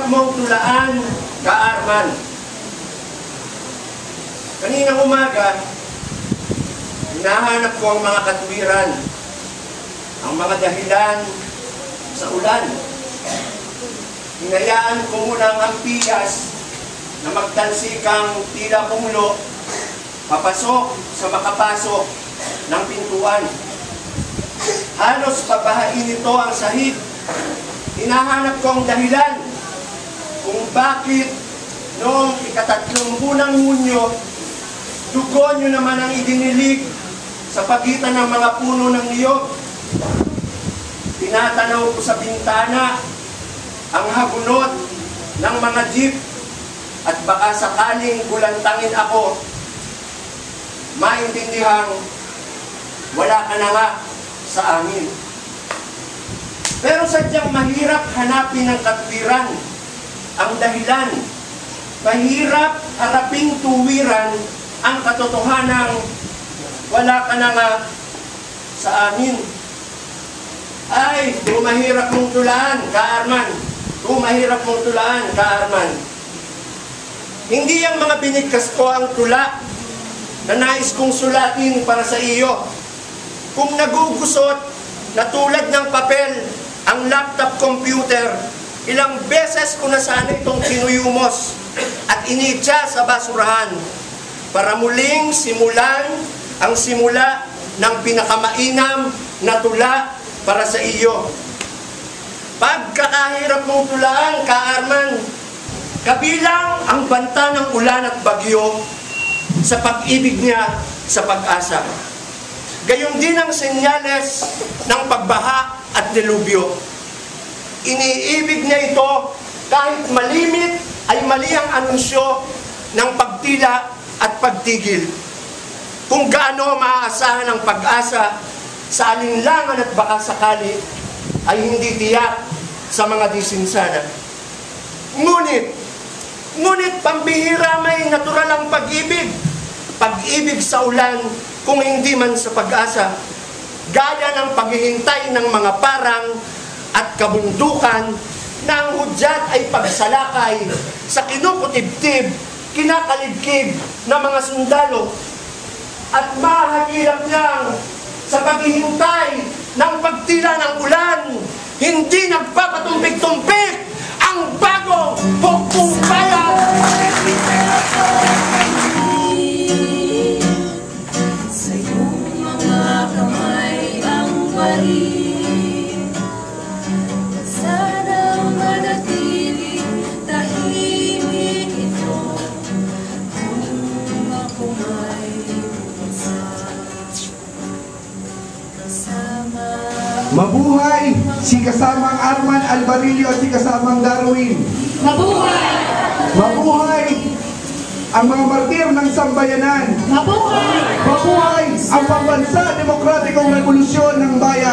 mahirap mong tulaan, Ka-Arman. Kaninang umaga, hinahanap ko ang mga katwiran, ang mga dahilan sa ulan. Hinayaan ko muna ang Ampiyas na magtalsikang tila pumulo, papasok sa makapasok ng pintuan. Halos pabahain nito ang sahig. Hinahanap ko ang dahilan kung bakit noong ika-3 ng Hunyo, dugo nyo naman ang idinilig sa pagitan ng mga puno ng niyog. Tinatanaw ko sa bintana ang hagunot ng mga jeep at baka sakaling gulantangin ako, maintindihan wala ka na nga sa amin. Pero sadyang mahirap hanapin ang katwiran, ang dahilan. Mahirap haraping tuwiran ang katotohanang wala ka na nga sa amin. Ay, kung mahirap mong tulaan, Ka-Arman. Kung mahirap mong tulaan, Ka-Arman. Hindi ang mga binigkas ko ang tula na nais kong sulatin para sa iyo. Kung nagugusot na tulad ng papel ang laptop computer, ilang beses ko na sana itong kinuyumos at initya sa basurahan para muling simulan ang simula ng pinakamainam na tula para sa iyo. Pagkakahirap mong tulaan, Ka-Arman, kabilang ang banta ng ulan at bagyo sa pag-ibig niya sa pag-asa. Gayon din ang senyales ng pagbaha at dilubyo. Iniibig niya ito kahit malimit ay mali ang anunsyo ng pagtila at pagtigil. Kung gaano maaasahan ang pag-asa sa alinlangan at baka sakali ay hindi tiyak sa mga disinsana. Ngunit pambihira may natural ang pag-ibig. Pag-ibig sa ulan kung hindi man sa pag-asa. Gaya ng paghihintay ng mga parang at kabundukan na ang hudyat ay pagsalakay sa kinukutibtib, kinakaligkig ng mga sundalo. At mahagilap niyang sa paghihintay ng pagtila ng ulan, hindi nagpapatumpik-tumpik ang bagong Pugpong Bayan. Sa iyong mga kamay ang balik, sana manatili tahimik ito kung ako may kasama. Mabuhay si kasamang Arman Albarillo at si kasamang Darwin. Mabuhay! Mabuhay ang mga martir ng sambayanan. Mabuhay! Mabuhay ang pambansa demokratikong revolusyon ng bayan.